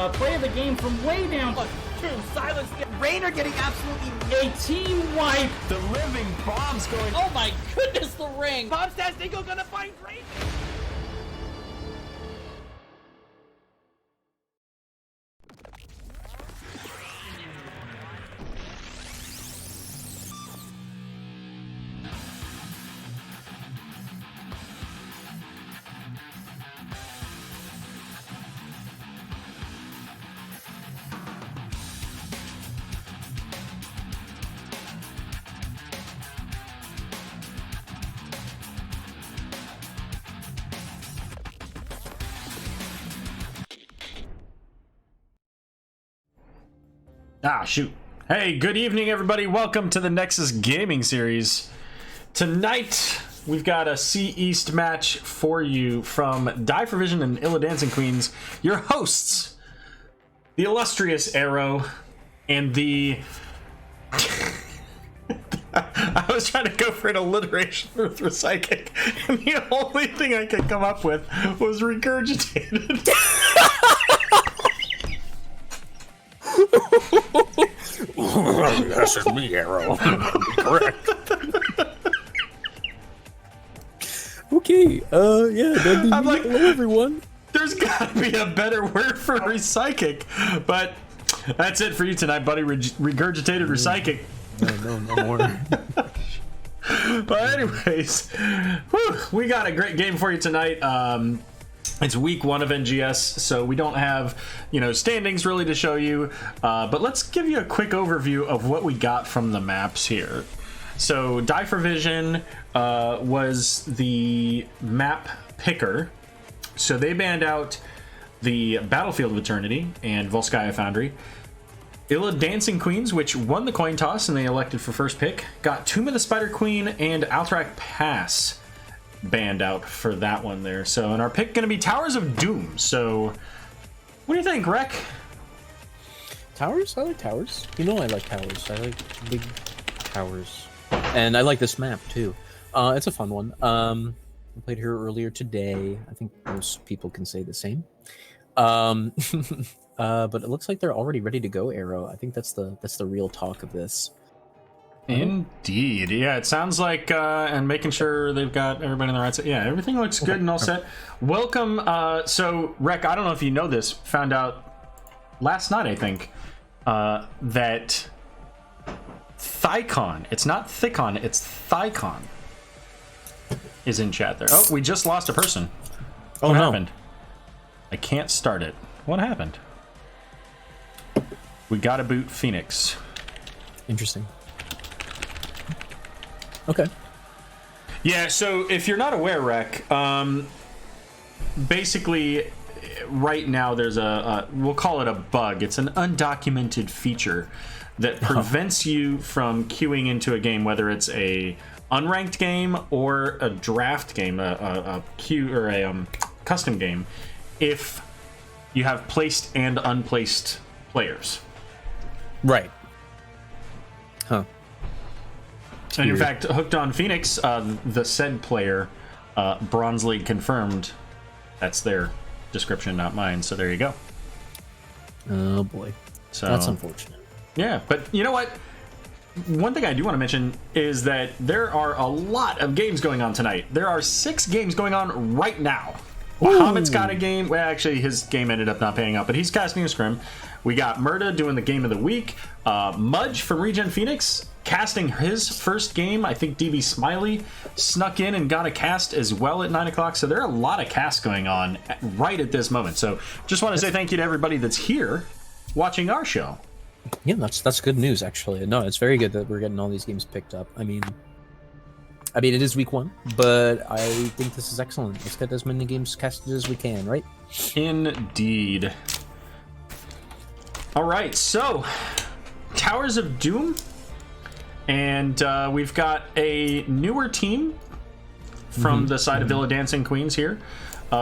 play of the game from way down. Silence. Rainer getting absolutely A team wipe. The living bomb's going. Oh my goodness, the ring. Bombstastic gonna find Rainer. Ah, shoot. Hey, good evening, everybody. Welcome to the Nexus Gaming Series. Tonight, we've got a C East match for you from Die for Vision and Illidancing Queens. Your hosts, the illustrious Aero and the... I was trying to go for an alliteration with Psychic, and the only thing I could come up with was regurgitated. This is me, Aero. Correct. Okay, yeah, that'd be I'm like, hello, everyone. There's gotta be a better word for Psychic, but that's it for you tonight, buddy. Regurgitated Psychic. No more. But anyways, we got a great game for you tonight. It's week 1 of NGS, so we don't have, standings really to show you. But let's give you a quick overview of what we got from the maps here. So Die for Vision was the map picker. So they banned out the Battlefield of Eternity and Volskaya Foundry. Illidancing Queens, which won the coin toss and they elected for first pick, got Tomb of the Spider Queen and Alterac Pass banned out for that one there. So, and our pick going to be Towers of Doom. So, what do you think, Rec? Towers? I like towers. You know I like towers. I like big towers. And I like this map, too. It's a fun one. I played here earlier today. I think most people can say the same. But it looks like they're already ready to go, Aero. I think that's the real talk of this. Indeed. Yeah, it sounds like, and making sure they've got everybody on the right side. Yeah, everything looks good and all set. Welcome. So, Rec, I don't know if you know this, found out last night, I think, that Thicon, it's not Thickon, it's Thicon, is in chat there. Oh, we just lost a person. What happened? I can't start it. What happened? We gotta boot Phoenix. Interesting. Okay. Yeah, so if you're not aware, Rec, basically right now there's we'll call it a bug. It's an undocumented feature that prevents you from queuing into a game, whether it's a unranked game or a draft game, a queue or a custom game, if you have placed and unplaced players. Right. Huh. And in fact, Hooked on Phoenix, the said player, Bronze League confirmed. That's their description, not mine. So there you go. Oh boy, so that's unfortunate. Yeah, but you know what? One thing I do want to mention is that there are a lot of games going on tonight. There are 6 games going on right now. Muhammad's got a game. Well, actually, his game ended up not paying out, but he's casting a scrim. We got Murda doing the game of the week. Mudge from Regen Phoenix casting his first game. I think DB Smiley snuck in and got a cast as well at 9 o'clock. So there are a lot of casts going on right at this moment. So just want to say thank you to everybody that's here watching our show. Yeah, that's good news, actually. No, it's very good that we're getting all these games picked up. I mean, it is week 1, but I think this is excellent. Let's get as many games casted as we can, right? Indeed. All right, so Towers of Doom, and we've got a newer team from the side of Illidancing Queens here.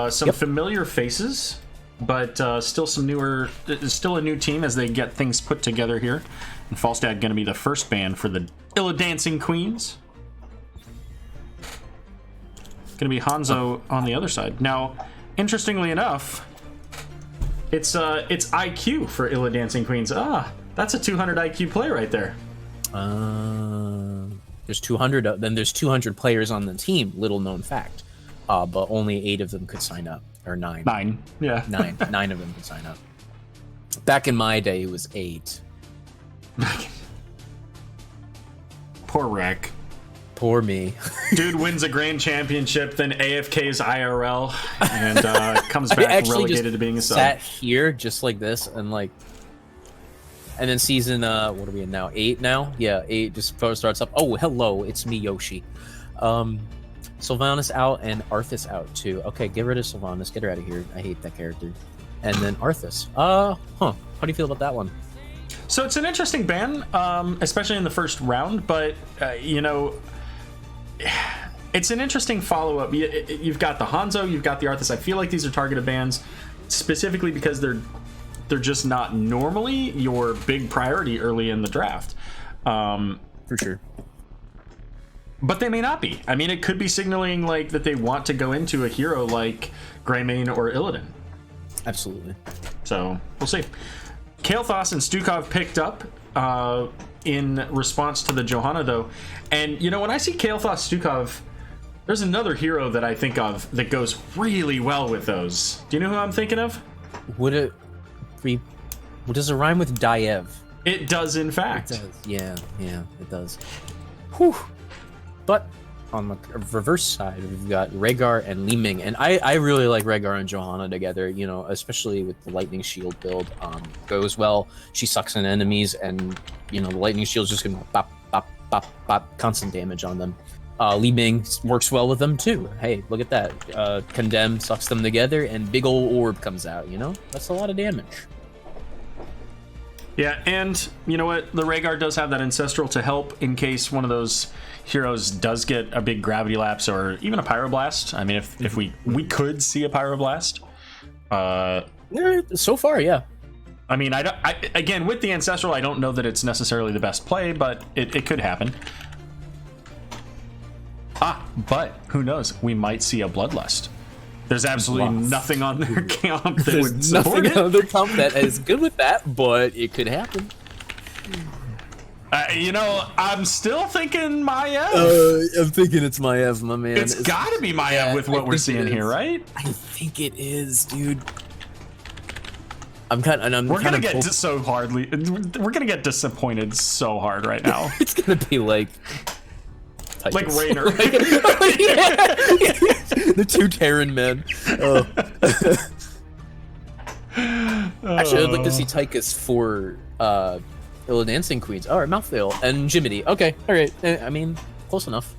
Some familiar faces, but still a new team as they get things put together here. And Falstad going to be the first band for the Illidancing Queens. Going to be Hanzo on the other side. Now, interestingly enough, It's IQ for Illidancing Queens. Ah, that's a 200 IQ play right there. There's 200. Then there's 200 players on the team. Little known fact. But only 8 of them could sign up, or 9. 9. Yeah. 9 of them could sign up. Back in my day, it was 8. Poor Wreck. Poor me. Dude wins a grand championship, then AFK's IRL, and comes back relegated to being a sub. Sat here just like this, and like, and then season what are we in now? 8 now? Yeah, 8 just starts up. Oh, hello, it's me, Yoshi. Sylvanas out and Arthas out too. Okay, get rid of Sylvanas. Get her out of here. I hate that character. And then Arthas. How do you feel about that one? So it's an interesting ban, especially in the first round, but you know, it's an interesting follow-up. You've got the Hanzo, you've got the Arthas. I feel like these are targeted bans specifically because they're just not normally your big priority early in the draft. For sure. But they may not be. I mean, it could be signaling like that they want to go into a hero like Greymane or Illidan. Absolutely. So we'll see. Kael'thas and Stukov picked up in response to the Johanna, though. And, you know, when I see Kael'thas, Stukov, there's another hero that I think of that goes really well with those. Do you know who I'm thinking of? Would it be... Does it rhyme with Daev? It does, in fact. It does. Yeah, it does. Whew. But on the reverse side, we've got Rhaegar and Li Ming, and I really like Rhaegar and Johanna together, you know, especially with the Lightning Shield build. Goes well. She sucks in enemies, and, you know, the Lightning Shield's just gonna bop, bop, bop, bop, constant damage on them. Li Ming works well with them, too. Hey, look at that. Condemn sucks them together, and big ol' orb comes out, you know? That's a lot of damage. Yeah, and you know what? The Rhaegar does have that Ancestral to help in case one of those heroes does get a big Gravity Lapse or even a Pyroblast. I mean, if we could see a Pyroblast. Yeah, so far, yeah. I mean, again, with the Ancestral, I don't know that it's necessarily the best play, but it could happen. But who knows? We might see a Bloodlust. There's absolutely nothing on their comp that would support it. Nothing on their comp that is good with that, but it could happen. You know, I'm still thinking Maiev. I'm thinking it's Maiev, my man. It's got to be Maiev with what we're seeing here, right? I think it is, dude. We're gonna get get disappointed so hard right now. It's gonna be like Raynor. The 2 Terran men. Actually, I'd like to see Tychus for Illidancing Queens. All right, Mouthveil and Jiminy. Okay, all right. I mean, close enough.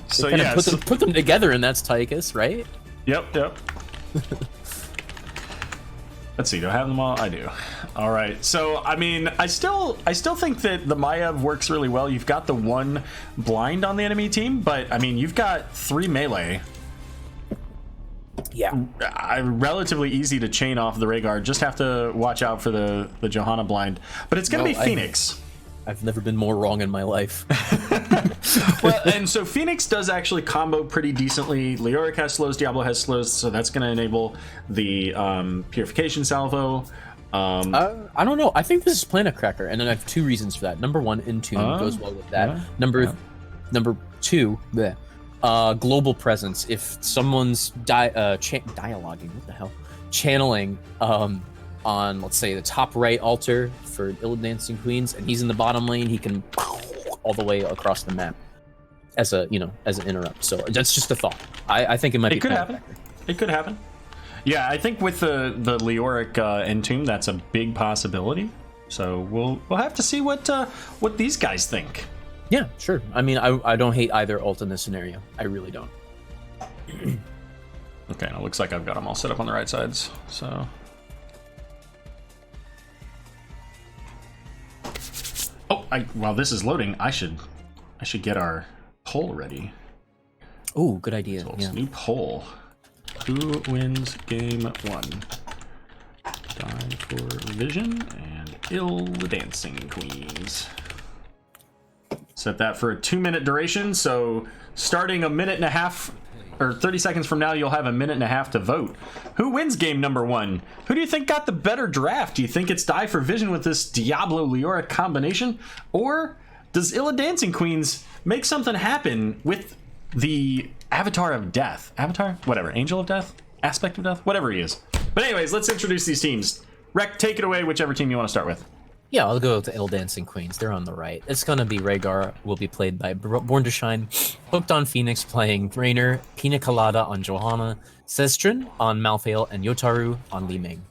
So yeah, put them together, and that's Tychus, right? Yep. Let's see. Do I have them all? I do. All right. So I mean, I still think that the Maiev works really well. You've got the 1 blind on the enemy team, but I mean, you've got 3 melee. Yeah. Relatively easy to chain off the Rhaegar. Just have to watch out for the Johanna blind. But it's going to be Phoenix. I've never been more wrong in my life. Well, and so Phoenix does actually combo pretty decently. Leoric has slows, Diablo has slows, so that's going to enable the Purification Salvo. I don't know. I think this is Planet Cracker, and then I have 2 reasons for that. Number 1, Intune goes well with that. Yeah, Number 2, global presence. If someone's dialoguing, what the hell, channeling on, let's say, the top right altar for Illidancing Queens, and he's in the bottom lane, he can all the way across the map as an interrupt. So that's just a thought. I think it might be. It could happen. It could happen. Yeah, I think with the Leoric Entomb, that's a big possibility. So we'll have to see what these guys think. Yeah, sure. I mean, I don't hate either ult in this scenario. I really don't. Okay, it looks like I've got them all set up on the right sides. So. Oh, while this is loading, I should get our poll ready. Oh, good idea. So it's new poll. Who wins game 1? Die for Vision and Illidancing Queens. Set that for a 2-minute duration. So starting a minute and a half or 30 seconds from now, you'll have a minute and a half to vote. Who wins game number 1? Who do you think got the better draft? Do you think it's Die for Vision with this Diablo Leoric combination? Or does Illidancing Queens make something happen with the Avatar of Death? Avatar? Whatever. Angel of Death? Aspect of Death? Whatever he is. But anyways, let's introduce these teams. Rec, take it away, whichever team you want to start with. Yeah, I'll go to Illidancing Queens. They're on the right. It's gonna be Rhaegar, will be played by Born to Shine, Hooked on Phoenix playing Raynor, Pina Colada on Johanna, Sestrin on Malthael, and Yotaru on Li Ming.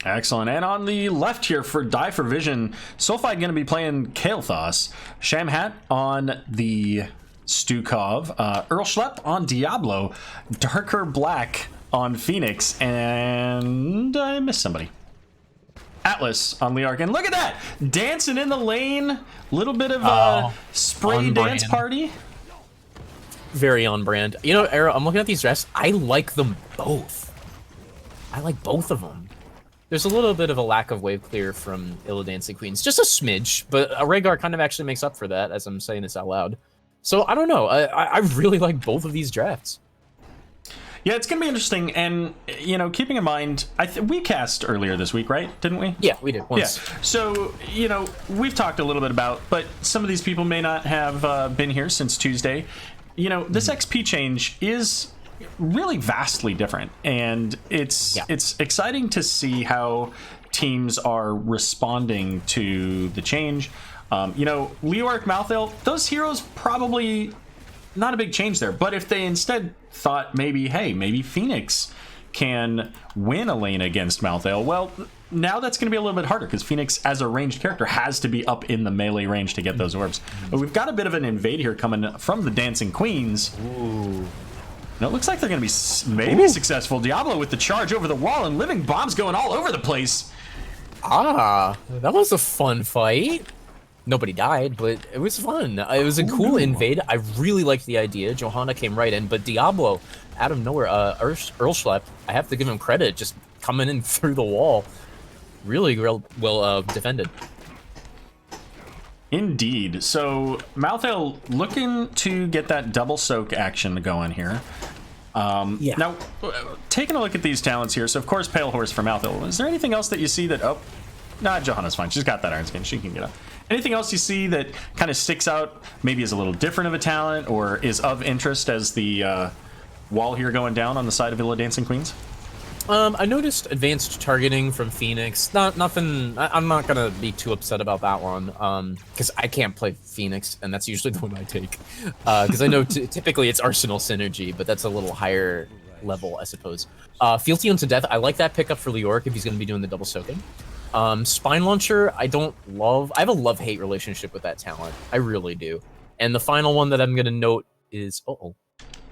Excellent. And on the left here for Die for Vision, Sulfide going to be playing Kael'thas, Shamhat on the Stukov, Earl Schlepp on Diablo, Darker Black on Phoenix, and I missed somebody. Atlas on Leoric. And look at that! Dancing in the lane. Little bit of a spray dance party. Very on brand. You know, Aero, I'm looking at these drafts. I like them both. I like both of them. There's a little bit of a lack of wave clear from Illidancing Queens. Just a smidge, but Rhaegar kind of actually makes up for that as I'm saying this out loud. So, I don't know. I really like both of these drafts. Yeah, it's going to be interesting, and, you know, keeping in mind, we cast earlier this week, right? Didn't we? Yeah, we did once. Yeah, so, you know, we've talked a little bit about, but some of these people may not have been here since Tuesday. You know, this XP change is really vastly different, and it's exciting to see how teams are responding to the change. You know, Leoric, Malthael, those heroes probably not a big change there, but if they instead thought maybe, hey, maybe Phoenix can win a lane against Malthael, well, now that's going to be a little bit harder because Phoenix, as a ranged character, has to be up in the melee range to get those orbs. But we've got a bit of an invade here coming from the Dancing Queens. Ooh. Now it looks like they're going to be maybe successful. Diablo with the charge over the wall and living bombs going all over the place. Ah, that was a fun fight. Nobody died, but it was fun. It was a cool invade. I really liked the idea. Johanna came right in, but Diablo, out of nowhere, Earl Schlepp, I have to give him credit, just coming in through the wall. Really well defended. Indeed. So Malthael looking to get that double soak action going here. Now, taking a look at these talents here, so of course Pale Horse for Malthael. Is there anything else that you see that, Johanna's fine. She's got that Iron Skin. She can get up. Anything else you see that kind of sticks out, maybe is a little different of a talent or is of interest as the wall here going down on the side of Illidancing Queens? I noticed advanced targeting from Phoenix. Nothing. I'm not gonna be too upset about that one, because I can't play Phoenix, and that's usually the one I take. Because I know typically it's Arsenal synergy, but that's a little higher level, I suppose. Fealty unto Death. I like that pickup for Leoric if he's gonna be doing the double soaking. Spine Launcher, I don't love. I have a love-hate relationship with that talent. I really do. And the final one that I'm gonna note is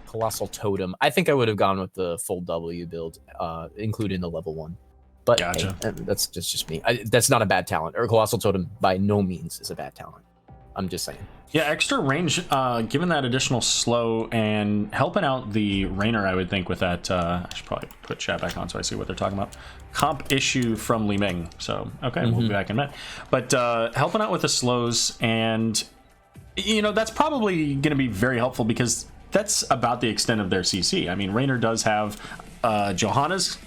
Colossal Totem. I think I would have gone with the full W build, including the level 1. But gotcha. Hey, that's just me. That's not a bad talent. Or Colossal Totem by no means is a bad talent. I'm just saying. Yeah, extra range, given that additional slow and helping out the Raynor, I would think with that. I should probably put chat back on so I see what they're talking about. Comp issue from Li Ming. So, okay, we'll be back in a minute. But helping out with the slows, and, you know, that's probably going to be very helpful because that's about the extent of their CC. I mean, Raynor does have Johanna's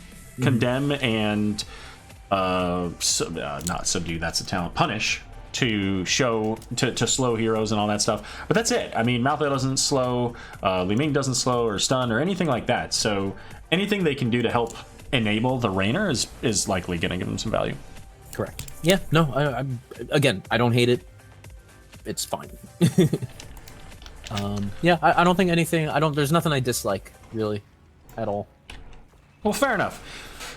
Condemn and not Subdue, that's a talent, Punish, to show to slow heroes and all that stuff, but that's it. I mean, Malthael doesn't slow, Li Ming doesn't slow or stun or anything like that, so anything they can do to help enable the Raynor is likely going to give them some value. Correct. Yeah, no, again, I don't hate it. It's fine. Yeah, I don't think anything, there's nothing I dislike, really, at all. Well, fair enough.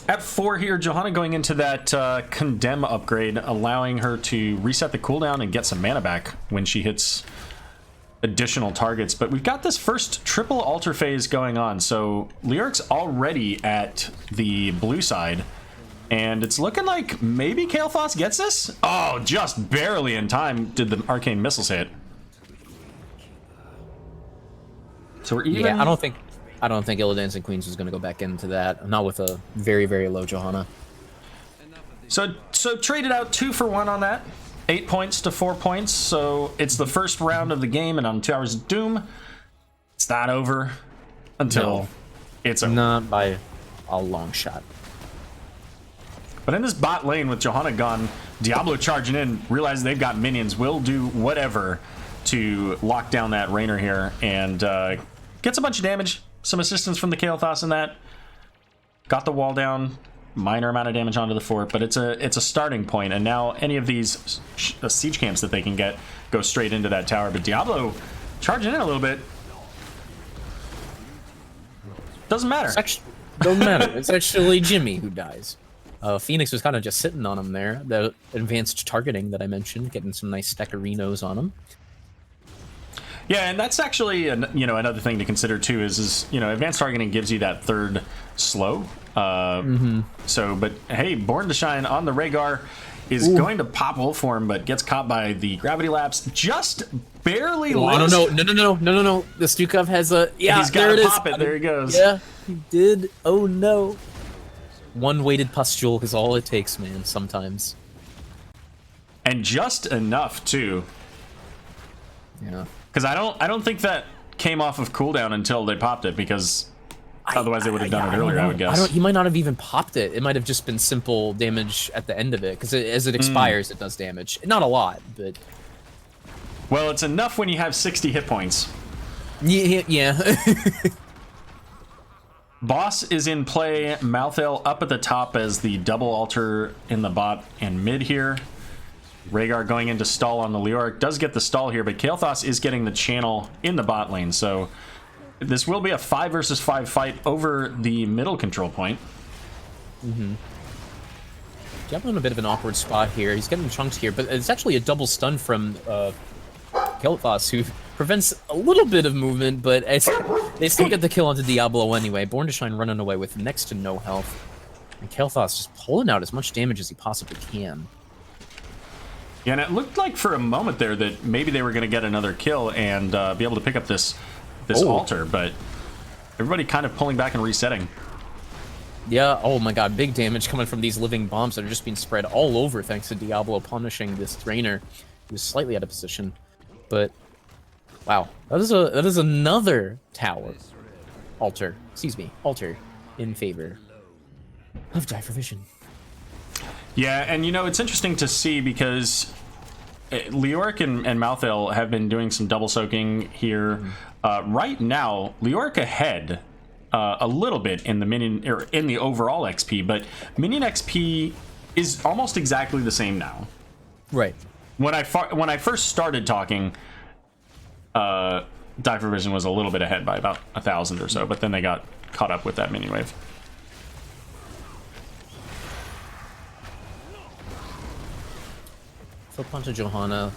At 4 here, Johanna going into that Condemn upgrade, allowing her to reset the cooldown and get some mana back when she hits additional targets. But we've got this first triple altar phase going on, so Leoric's already at the blue side, and it's looking like maybe Kael'thas gets this? Oh, just barely in time did the arcane missiles hit. So we're even. Yeah, I don't think Illidancing Queens is going to go back into that. Not with a very, very low Johanna. So traded out 2 for 1 on that. 8 points to 4 points. So it's the first round of the game, and on 2 Hours of Doom, It's not over until No. it's over. Not by a long shot. But in this bot lane with Johanna gone, Diablo charging in, realize they've got minions, will do whatever to lock down that Raynor here, and gets a bunch of damage. Some assistance from the Kael'thas in that. Got the wall down, minor amount of damage onto the fort, but it's a starting point, and now any of these siege camps that they can get go straight into that tower. But Diablo charging in a little bit. Doesn't matter. Doesn't matter. It's actually Jimmy who dies. Phoenix was kind of just sitting on him there. The advanced targeting that I mentioned, getting some nice stackerenos on him. Yeah, and that's actually another thing to consider too. Is advanced targeting gives you that third slow. So, but hey, Born to Shine on the Rhaegar is going to pop wolf form, but gets caught by the gravity lapse. Just barely. Oh, lives. no. The Stukov has a He's got to pop it. There he goes. Yeah, he did. Oh no. One weighted pustule is all it takes, man. Sometimes. And just enough too. Yeah. Because I don't think that came off of cooldown until they popped it, because otherwise they would have done it earlier, I would guess. He might not have even popped it. It might have just been simple damage at the end of it, because as it expires, it does damage. Not a lot, but... Well, it's enough when you have 60 hit points. Yeah. Boss is in play. Malthael up at the top as the double altar in the bot and mid here. Rhaegar going into stall on the Leoric. Does get the stall here, but Kael'thas is getting the channel in the bot lane. So this will be a 5 versus 5 fight over the middle control point. Diablo in a bit of an awkward spot here. He's getting chunked here, but it's actually a double stun from Kael'thas, who prevents a little bit of movement, but they still get the kill onto Diablo anyway. Born to Shine running away with next to no health. And Kael'thas just pulling out as much damage as he possibly can. Yeah, and it looked like for a moment there that maybe they were going to get another kill and be able to pick up this altar, but everybody kind of pulling back and resetting. Yeah, oh my god, big damage coming from these living bombs that are just being spread all over thanks to Diablo punishing this Raynor, who was slightly out of position. But wow, that is another tower altar in favor of Divervision. Yeah, and it's interesting to see because Leoric and Malthael have been doing some double soaking here. Right now, Leoric ahead a little bit in the minion or in the overall XP, but minion XP is almost exactly the same now. Right. When I first started talking, Divervision was a little bit ahead by about 1,000 or so, but then they got caught up with that minion wave. Flip onto Johanna.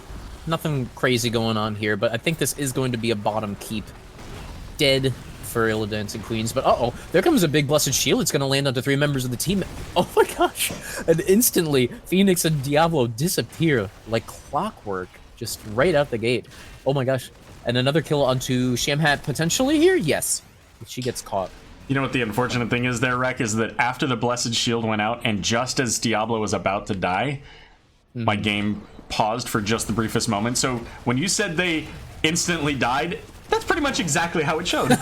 Nothing crazy going on here, but I think this is going to be a bottom keep. Dead for Illidancing Queens, but uh-oh, there comes a big Blessed Shield. It's going to land onto 3 members of the team. Oh my gosh! And instantly, Phoenix and Diablo disappear like clockwork, just right out the gate. Oh my gosh. And another kill onto Shamhat potentially here? Yes. She gets caught. You know what the unfortunate thing is there, Rek, is that after the Blessed Shield went out, and just as Diablo was about to die, my game paused for just the briefest moment. So when you said they instantly died, that's pretty much exactly how it showed.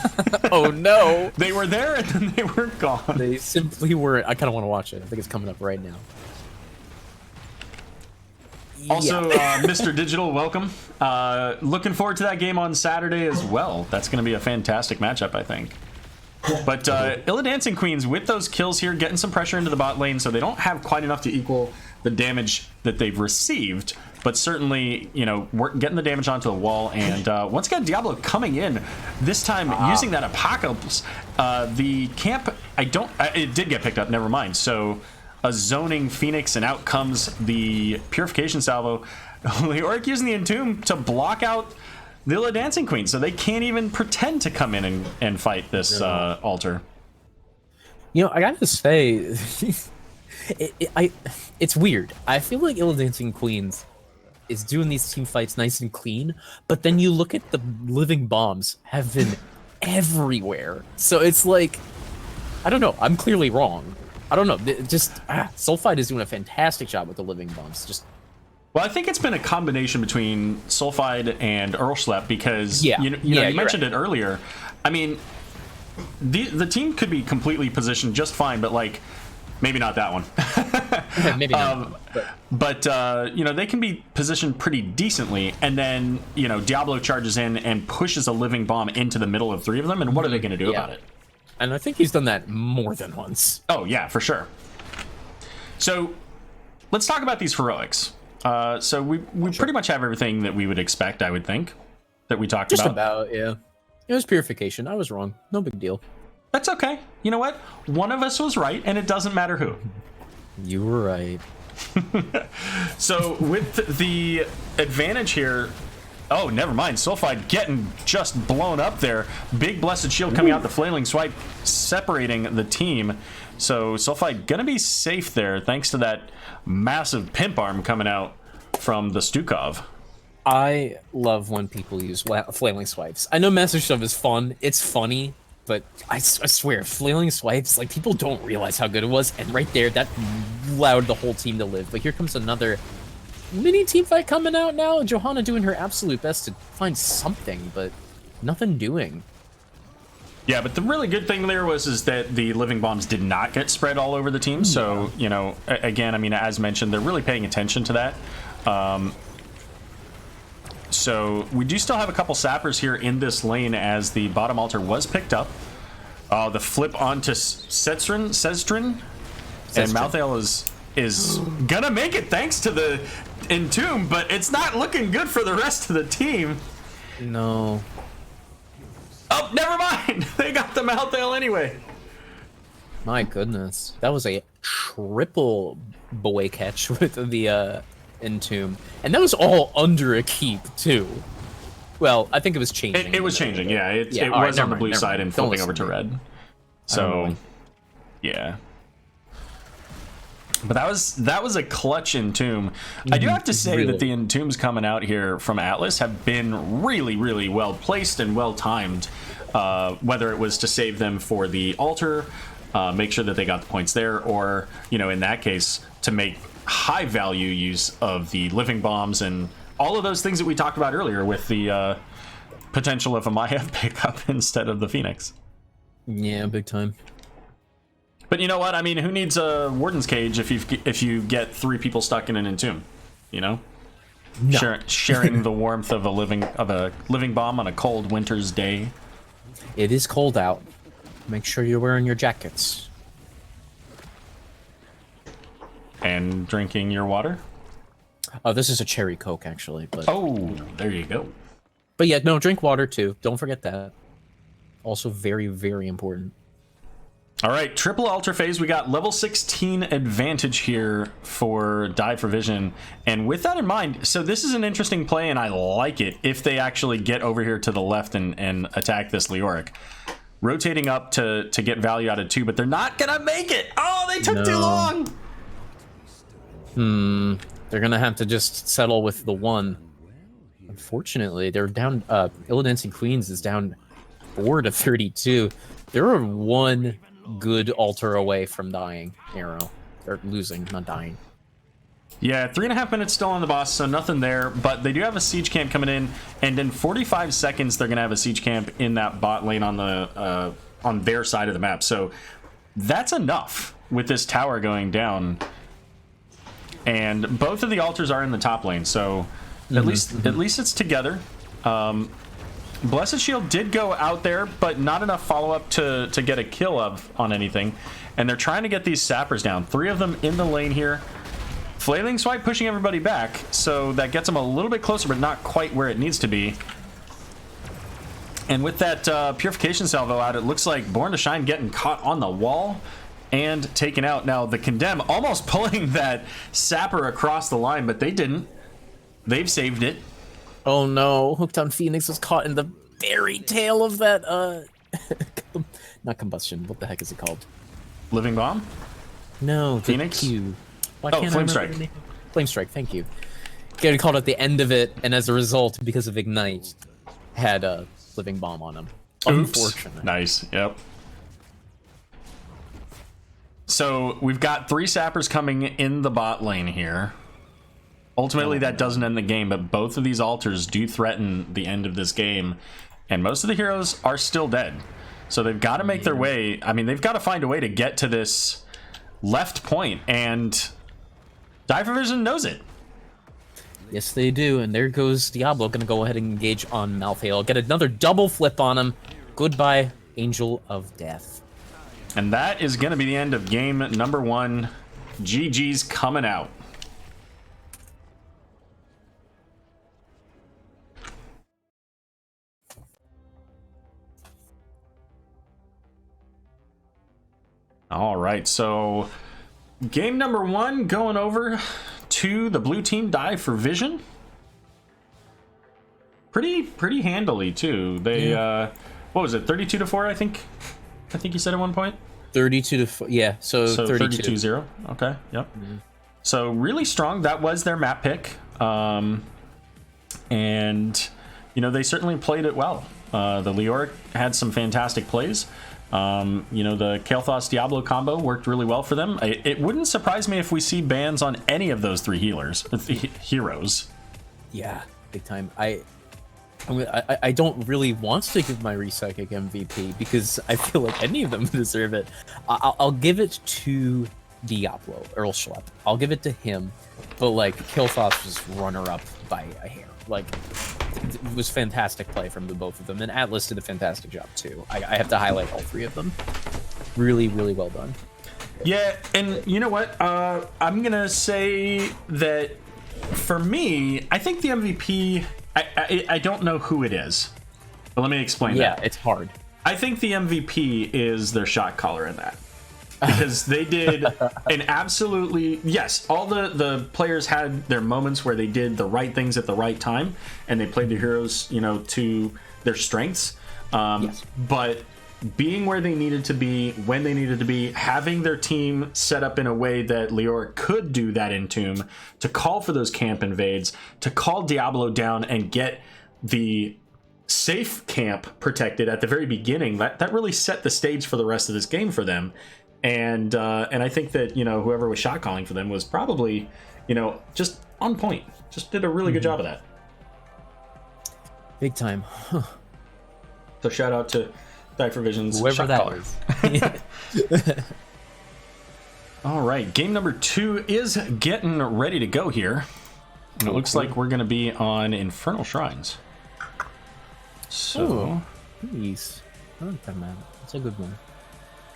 Oh no! They were there and then they were gone. They simply weren't. I kind of want to watch it. I think it's coming up right now. Also, Mr. Digital, welcome. Looking forward to that game on Saturday as well. That's going to be a fantastic matchup, I think. But Illidancing Queens, with those kills here, getting some pressure into the bot lane, so they don't have quite enough to equal the damage that they've received, but certainly, we're getting the damage onto the wall, and once again, Diablo coming in, this time using that Apocalypse. The camp, it did get picked up, never mind, so a zoning Phoenix, and out comes the Purification Salvo. Leoric using the Entomb to block out the Illidancing Queen, so they can't even pretend to come in and fight this altar. I gotta say, it's weird. I feel like Illidancing Queens is doing these team fights nice and clean, but then you look at the living bombs have been everywhere. So it's like, I don't know. I'm clearly wrong. I don't know. Just Soulfight is doing a fantastic job with the living bombs. Just Well, I think it's been a combination between Sulfide and Earlschlepp because you mentioned it earlier. I mean, the team could be completely positioned just fine, but like maybe not that one. Maybe not. But they can be positioned pretty decently, and then Diablo charges in and pushes a living bomb into the middle of three of them, and what are they going to do about it? And I think he's done that more than once. Oh yeah, for sure. So let's talk about these heroics. So we pretty much have everything that we would expect, I would think, that we talked about. Just about, yeah. It was purification. I was wrong. No big deal. That's okay. You know what? One of us was right, and it doesn't matter who. You were right. So with the advantage here... Oh, never mind. Sulfide getting just blown up there. Big Blessed Shield coming out, the Flailing Swipe separating the team. So Sulfide gonna be safe there thanks to that massive pimp arm coming out from the Stukov. I love when people use Flailing Swipes. I know Master Shove is fun. It's funny. But I swear, Flailing Swipes, like, people don't realize how good it was. And right there, that allowed the whole team to live. But here comes another mini team fight coming out now. Johanna doing her absolute best to find something, but nothing doing. Yeah, but the really good thing there is that the living bombs did not get spread all over the team. So, again, I mean, as mentioned, they're really paying attention to that. So we do still have a couple sappers here in this lane as the bottom altar was picked up. The flip onto Sestrin, and Malthael is gonna make it thanks to the Entomb, but it's not looking good for the rest of the team. No. Oh, never mind. They got the Malthael anyway. My goodness, that was a triple boy catch with the Entomb, and that was all under a keep too. Well, I think it was changing. It was changing, yeah. It was on the blue side and flipping over to red. So, yeah. But that was a clutch Entomb. I do have to say that the Entombs coming out here from Atlas have been really, really well placed and well timed. Whether it was to save them for the altar, make sure that they got the points there, or in that case to make high value use of the living bombs and all of those things that we talked about earlier with the potential of a Maiev pickup instead of the Phoenix. Yeah, big time. But you know what? I mean, who needs a Warden's Cage if you get three people stuck in an Entomb? No. Sharing the warmth of a living bomb on a cold winter's day. It is cold out. Make sure you're wearing your jackets. And drinking your water? Oh, this is a cherry Coke, actually. But oh, there you go. But yeah, no, drink water, too. Don't forget that. Also very, very important. All right, triple altar phase. We got level 16 advantage here for Die for Vision. And with that in mind, so this is an interesting play, and I like it if they actually get over here to the left and attack this Leoric. Rotating up to get value out of 2, but they're not going to make it. Oh, they took too long. They're gonna have to just settle with the 1. Unfortunately, they're down. Illidancing Queens is down 4 to 32. They're 1 good altar away from dying. Aero, or losing, not dying. Yeah, 3.5 minutes still on the boss, so nothing there. But they do have a siege camp coming in, and in 45 seconds, they're gonna have a siege camp in that bot lane on the on their side of the map. So that's enough with this tower going down. And both of the altars are in the top lane, so at least it's together. Blessed Shield did go out there, but not enough follow-up to get a kill on anything. And they're trying to get these sappers down. 3 of them in the lane here. Flailing Swipe pushing everybody back, so that gets them a little bit closer, but not quite where it needs to be. And with that Purification Salvo out, it looks like Born to Shine getting caught on the wall and taken out. Now, the Condemn almost pulling that sapper across the line, but they didn't. They've saved it. Oh no, Hooked on Phoenix was caught in the very tail of that, not combustion, what the heck is it called? Living Bomb? No, Phoenix? Why can't Flame I Strike. Flame Strike, thank you. Getting caught at the end of it, and as a result, because of Ignite, had a Living Bomb on him. Oops. Unfortunate. Nice, yep. So we've got 3 sappers coming in the bot lane here. Ultimately, that doesn't end the game, but both of these altars do threaten the end of this game, and most of the heroes are still dead. So they've got to make their way. I mean, they've got to find a way to get to this left point, and Division knows it. Yes, they do, and there goes Diablo, gonna go ahead and engage on Malthael. Get another double flip on him. Goodbye, Angel of Death. And that is going to be the end of game number 1. GG's coming out. All right, so game number 1 going over to the blue team Division. Pretty handily too. They what was it, 32-4? I think you said at one point. 32-4, yeah. So 32-0. Okay, yep. So really strong. That was their map pick, and you know, they certainly played it well. The Leoric had some fantastic plays. You know, the Kael'thas Diablo combo worked really well for them. It wouldn't surprise me if we see bans on any of those 3 heroes. Yeah, big time. I don't really want to give my Recyclic MVP because I feel like any of them deserve it. I'll give it to Diablo, Earl Schlepp. I'll give it to him, but like Kael'thas was runner-up by a hair. Like, it was fantastic play from the both of them, and Atlas did a fantastic job too. I have to highlight all 3 of them. Really, really well done. Yeah, and you know what? I'm gonna say that for me, I think the MVP. I don't know who it is, but let me explain that. Yeah, it's hard. I think the MVP is their shot caller in that. Because they did an absolutely... Yes, all the players had their moments where they did the right things at the right time, and they played the heroes, you know, to their strengths. Yes. But being where they needed to be, when they needed to be, having their team set up in a way that Leoric could do that in Tomb, to call for those camp invades, to call Diablo down and get the safe camp protected at the very beginning, that really set the stage for the rest of this game for them. And I think that, you know, whoever was shot calling for them was probably, you know, just on point. Just did a really good job of that. Big time. Huh. So shout out to Division's Whoever shot that caller. was. All right, game number 2 is getting ready to go here. And it looks like we're going to be on Infernal Shrines. So, Please. I like that map. It's a good one.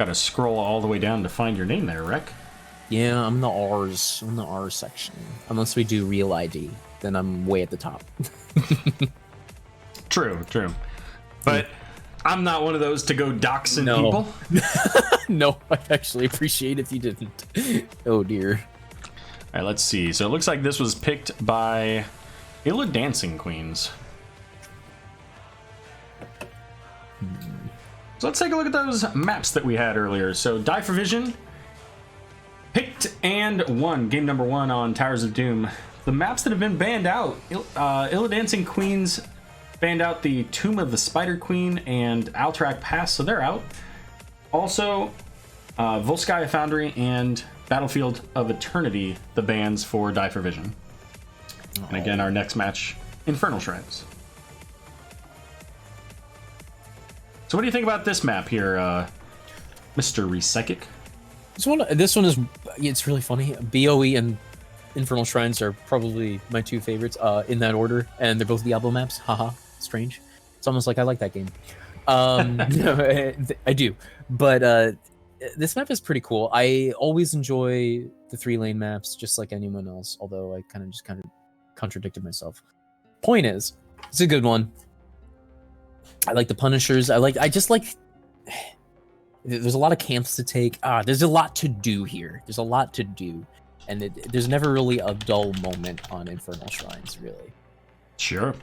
got to scroll all the way down to find your name there, Rec. Yeah, I'm the R's. I'm the R section. Unless we do real ID, then I'm way at the top. True. But I'm not one of those to go doxing people. No, I actually appreciate if you didn't. Oh dear. All right, let's see. So it looks like this was picked by Illidancing Queens. So let's take a look at those maps that we had earlier. So Division picked and won game number 1 on Towers of Doom. The maps that have been banned out, Illidancing Queens banned out the Tomb of the Spider Queen and Alterac Pass, so they're out. Also, Volskaya Foundry and Battlefield of Eternity, the bans for Division. And again, our next match, Infernal Shrines. So what do you think about this map here, Mr. Recyclic? This one is, it's really funny. BOE and Infernal Shrines are probably my 2 favorites in that order, and they're both Diablo maps. Haha, strange. It's almost like I like that game. No, I do. But this map is pretty cool. I always enjoy the 3-lane maps, just like anyone else, although I kind of contradicted myself. Point is, it's a good one. I like the Punishers. I just like... There's a lot of camps to take. There's a lot to do here. There's a lot to do. And there's never really a dull moment on Infernal Shrines, really. Sure.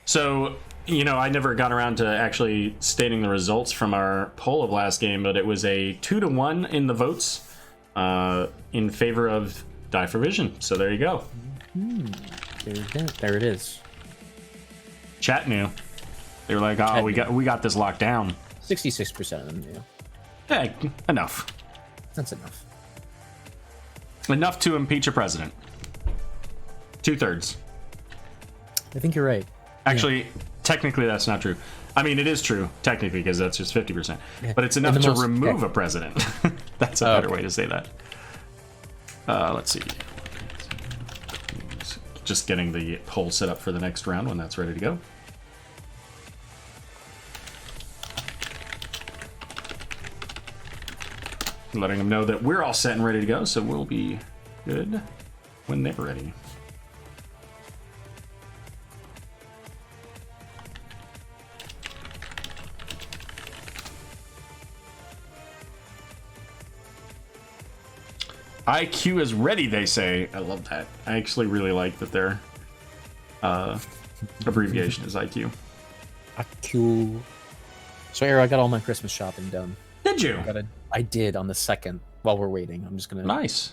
So, you know, I never got around to actually stating the results from our poll of last game, but it was a 2-1 in the votes in favor of Division. So there you go. There it is. Chat knew. They were like, "Oh, we got this locked down." 66% of them knew. Yeah, enough. That's enough. Enough to impeach a president. 2/3. I think you're right. Actually, technically that's not true. I mean, it is true, technically, because that's just 50%. Yeah. But it's enough to most- remove okay. a president. That's a better way to say that. Let's see. Just getting the poll set up for the next round when that's ready to go. Letting them know that we're all set and ready to go, so we'll be good when they're ready. IQ is ready, they say. I love that. I actually really like that their abbreviation is IQ. IQ. So, Aero, I got all my Christmas shopping done. Did you? I did on the 2nd while we're waiting. I'm just going to... Nice.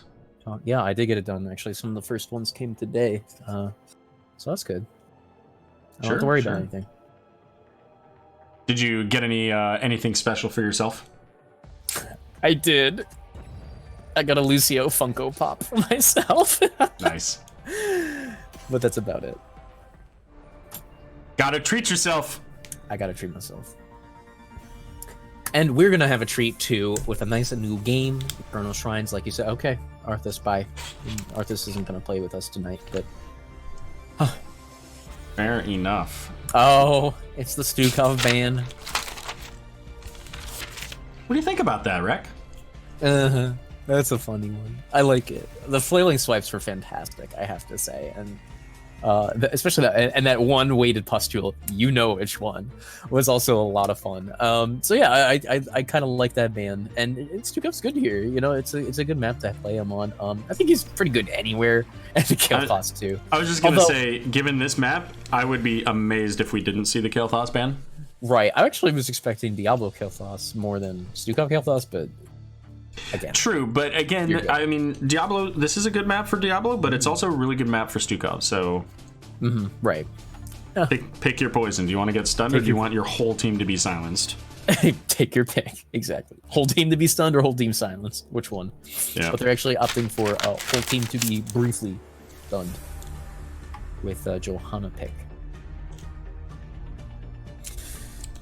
Yeah, I did get it done, actually. Some of the first ones came today. So that's good. I don't have to worry about anything. Did you get anything special for yourself? I did. I got a Lucio Funko Pop for myself. Nice. But that's about it. Gotta treat yourself. I gotta treat myself. And we're gonna have a treat too with a nice new game, Infernal Shrines, like you said. Okay, Arthas, bye. Arthas isn't gonna play with us tonight, but Fair enough. oh, it's the Stukov ban. What do you think about that, Rek? Uh-huh. That's a funny one. I like it. The flailing swipes were fantastic, I have to say, and especially that one weighted pustule, you know which one, was also a lot of fun. So yeah, I kind of like that ban, and Stukov's good here. You know, it's a good map to play him on. I think he's pretty good anywhere, and the Kael'thas too. I was just gonna say, given this map, I would be amazed if we didn't see the Kael'thas ban. Right, I actually was expecting Diablo Kael'thas more than Stukov Kael'thas, but again. True, but again, I mean, Diablo, this is a good map for Diablo, but it's also a really good map for Stukov, so... right. Pick your poison. Do you want to get stunned, or do you want your whole team to be silenced? Take your pick, exactly. Whole team to be stunned or whole team silenced? Which one? Yeah. But they're actually opting for a whole team to be briefly stunned with Johanna pick.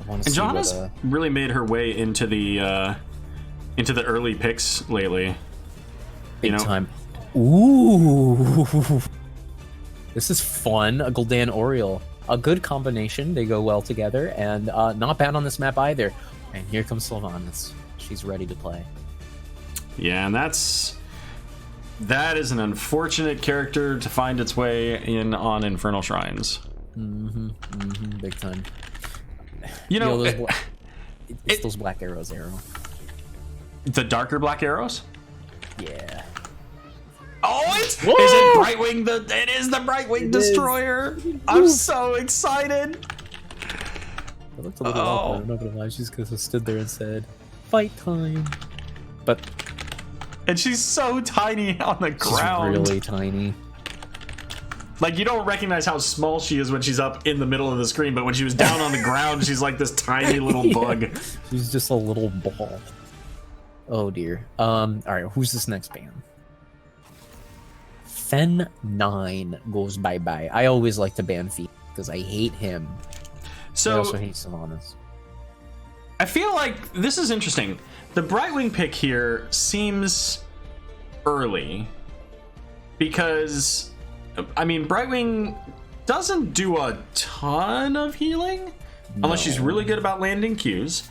And Johanna's really made her way into the early picks lately. Big time. Ooh. This is fun. A Gul'dan Oriole. A good combination. They go well together, and not bad on this map either. And here comes Sylvanas. She's ready to play. Yeah, and that is an unfortunate character to find its way in on Infernal Shrines. Big time. You know, it's those black arrows, Aero. The darker black arrows? Yeah. Oh, is it Brightwing? It is the Brightwing Destroyer. I'm so excited. I looked a little awkward, I'm not gonna lie. She's because I stood there and said, "Fight time." And she's so tiny on the ground. She's really tiny. Like, you don't recognize how small she is when she's up in the middle of the screen, but when she was down on the ground, she's like this tiny little bug. She's just a little ball. Oh dear. Alright, who's this next band? Fen9 goes bye-bye. I always like to ban Feet because I hate him. So I also hate Sylvanas. I feel like this is interesting. The Brightwing pick here seems early because, I mean, Brightwing doesn't do a ton of healing unless she's really good about landing Qs.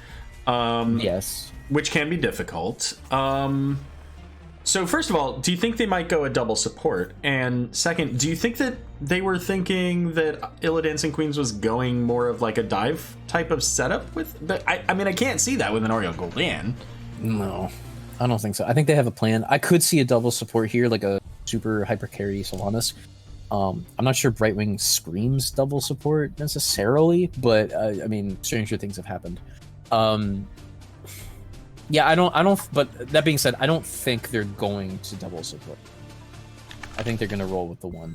Yes. Which can be difficult. So first of all, do you think they might go a double support? And second, do you think that they were thinking that Illidancing Queens was going more of like a dive type of setup with? But I mean, I can't see that with an Oreo Gul'dan. No, I don't think so. I think they have a plan. I could see a double support here, like a super hyper carry Sylvanas. I'm not sure Brightwing screams double support necessarily, but I mean, stranger things have happened. Yeah, I don't. But that being said, I don't think they're going to double support. I think they're going to roll with the one.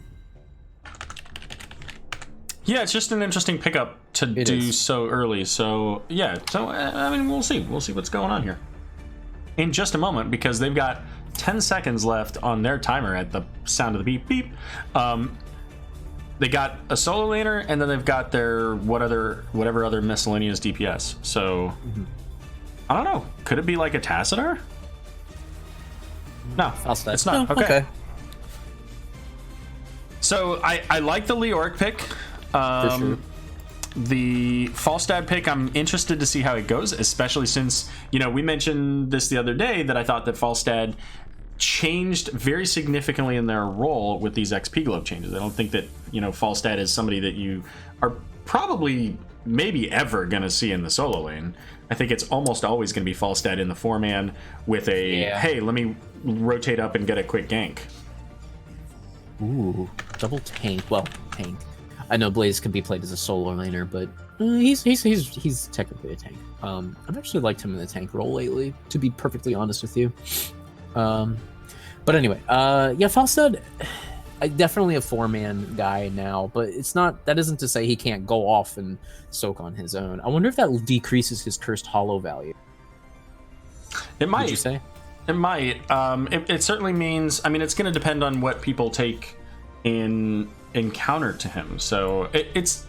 Yeah, it's just an interesting pickup to do so early. So yeah, so I mean, we'll see. We'll see what's going on here in just a moment because they've got 10 seconds left on their timer at the sound of the beep beep. they got a solo laner, and then they've got their whatever other miscellaneous DPS. So I don't know. Could it be like a Tassadar? No, Falstad. it's not. Oh, Okay. So I like the Leoric pick. For sure. The Falstad pick, I'm interested to see how it goes, especially since, you know, we mentioned this the other day that I thought that Falstad changed very significantly in their role with these XP Globe changes. I don't think that, you know, Falstad is somebody that you are probably maybe ever going to see in the solo lane. I think it's almost always going to be Falstad in the 4-man with a, hey, let me rotate up and get a quick gank. Ooh, double tank. Well, tank. I know Blaze can be played as a solo laner, but he's technically a tank. I've actually liked him in the tank role lately, to be perfectly honest with you. But anyway, yeah, Falstad, definitely a 4-man guy now, but it's not. That isn't to say he can't go off and soak on his own. I wonder if that decreases his cursed hollow value. It might. Would you say? It might. It certainly means. I mean, it's going to depend on what people take in counter to him. So it's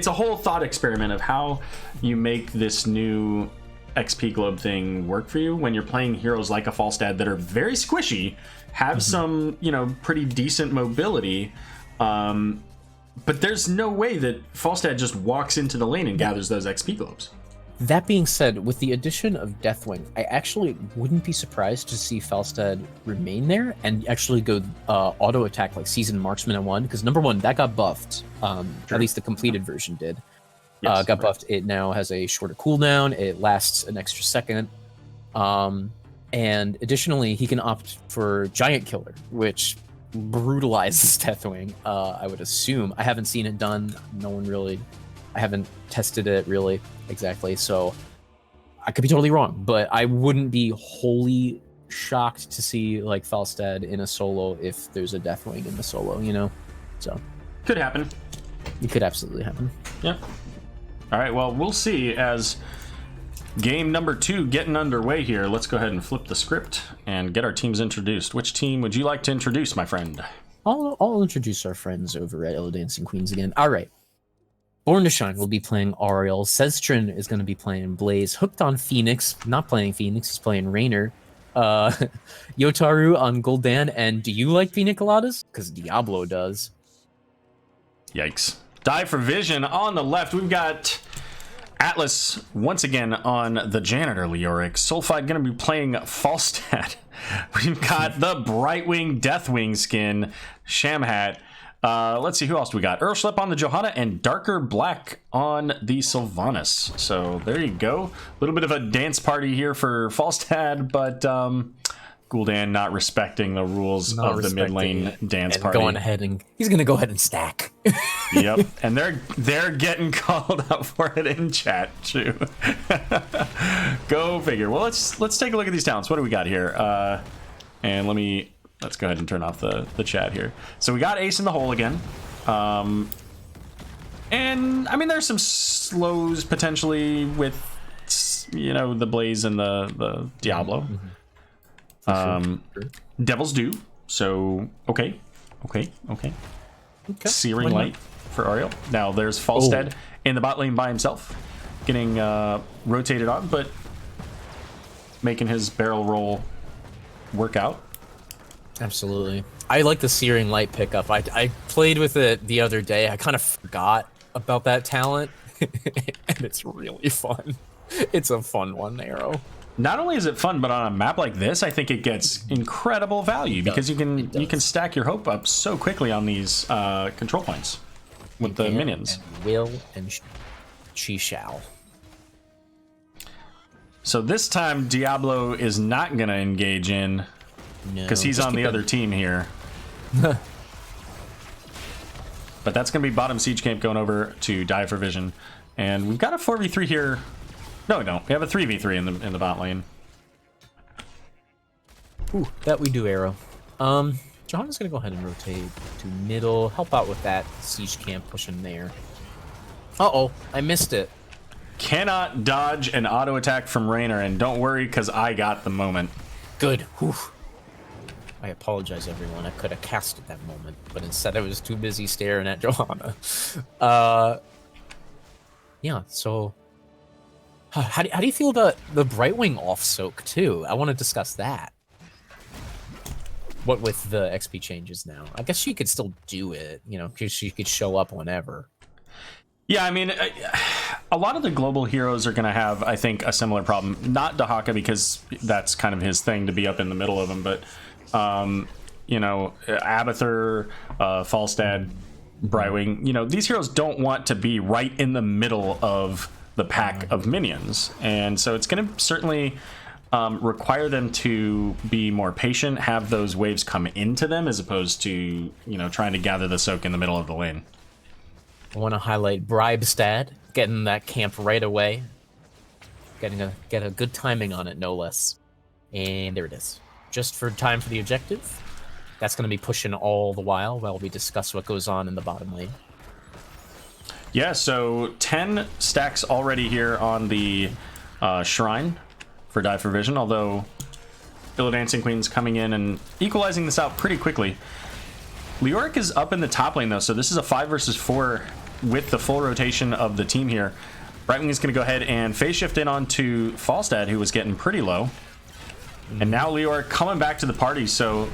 a whole thought experiment of how you make this new XP Globe thing work for you when you're playing heroes like a Falstad that are very squishy, have some, you know, pretty decent mobility, but there's no way that Falstad just walks into the lane and gathers those XP Globes. That being said, with the addition of Deathwing, I actually wouldn't be surprised to see Falstad remain there and actually go auto attack like Seasoned Marksman at 1, because number one, that got buffed. At least the completed version did. Yes, got buffed. It now has a shorter cooldown. It lasts an extra second. And additionally, he can opt for Giant Killer, which brutalizes Deathwing, I would assume. I haven't seen it done. I haven't tested it really exactly, so I could be totally wrong, but I wouldn't be wholly shocked to see like Falstad in a solo if there's a Deathwing in the solo, you know? So Could happen. it could absolutely happen. Yeah. All right, well, we'll see as game number 2 getting underway here. Let's go ahead and flip the script and get our teams introduced. Which team would you like to introduce, my friend? I'll introduce our friends over at Illidancing Queens again. All right. Born to Shine will be playing Ariel. Sestrin is going to be playing Blaze. Hooked on Phoenix, not playing Phoenix, he's playing Raynor. Yotaru on Gul'dan. And do you like Pina Coladas? Because Diablo does. Yikes. Die for Vision on the left. We've got Atlas once again on the Janitor Leoric. Sulfide going to be playing Falstad. We've got the Brightwing Deathwing skin, Shamhat. Let's see, who else do we got? Urshlip on the Johanna and Darker Black on the Sylvanas. So there you go. A little bit of a dance party here for Falstad, but Gul'dan not respecting the rules of the mid lane dance party. He's going to go ahead and stack. Yep, and they're getting called out for it in chat too. Go figure. Well, let's take a look at these talents. What do we got here? And let's go ahead and turn off the chat here. So we got Ace in the hole again. And I mean, there's some slows potentially with, you know, the Blaze and the Diablo. Sure. Devil's Due. So okay. Searing Light for Ariel. Now there's Falstad in the bot lane by himself, getting rotated on, but making his barrel roll work out. Absolutely. I like the Searing Light pickup. I played with it the other day. I kind of forgot about that talent, and it's really fun. It's a fun one, Aero. Not only is it fun, but on a map like this, I think it gets incredible value because you can stack your hope up so quickly on these control points with the minions. And will and she shall. So this time Diablo is not going to engage in because he's on the other team here. But that's going to be bottom Siege Camp going over to Die for Vision. And we've got a 4v3 here. No, we don't. We have a 3v3 in the bot lane. Ooh, that we do, Aero. Johanna's gonna go ahead and rotate to middle, help out with that Siege Camp pushing there. Uh-oh, I missed it. Cannot dodge an auto attack from Raynor, and don't worry, because I got the moment. Good. Whew. I apologize, everyone. I could have cast at that moment, but instead I was too busy staring at Johanna. Yeah, so... How do you feel about the Brightwing off-soak, too? I want to discuss that. What with the XP changes now? I guess she could still do it, you know, because she could show up whenever. Yeah, I mean, a lot of the global heroes are going to have, I think, a similar problem. Not Dahaka, because that's kind of his thing to be up in the middle of them, but, you know, Abathur, Falstad, Brightwing, you know, these heroes don't want to be right in the middle of the pack of minions, and so it's going to certainly require them to be more patient, have those waves come into them, as opposed to, you know, trying to gather the soak in the middle of the lane. I want to highlight Bribestad, getting that camp right away, get a good timing on it, no less. And there it is, just for time for the objective. That's going to be pushing all the while we discuss what goes on in the bottom lane. Yeah, so 10 stacks already here on the shrine for Die for Vision, although Illidancing Queen's coming in and equalizing this out pretty quickly. Leoric is up in the top lane, though, so this is a 5 versus 4 with the full rotation of the team here. Brightwing is going to go ahead and phase shift in onto Falstad, who was getting pretty low. And now Leoric coming back to the party, so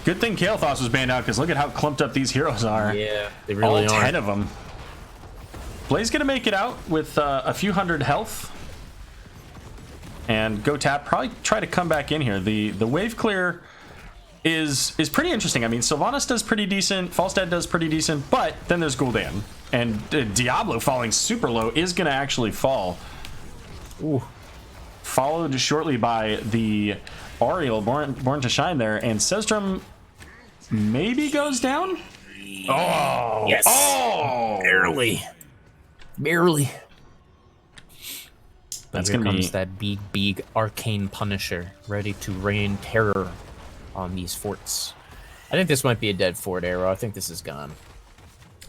good thing Kael'thas was banned out, because look at how clumped up these heroes are. Yeah, they really all are. 10 of them. Blaze gonna make it out with a few hundred health, and Go Tap probably try to come back in here. The wave clear is pretty interesting. I mean, Sylvanas does pretty decent, Falstad does pretty decent, but then there's Gul'dan, and Diablo falling super low is gonna actually fall. Ooh. Followed shortly by the Ariel born to shine there, and Sestrum maybe goes down. Oh yes! Oh, barely. That's here gonna comes be that big arcane Punisher, ready to rain terror on these forts. I think this might be a dead fort, Aero. I think this is gone.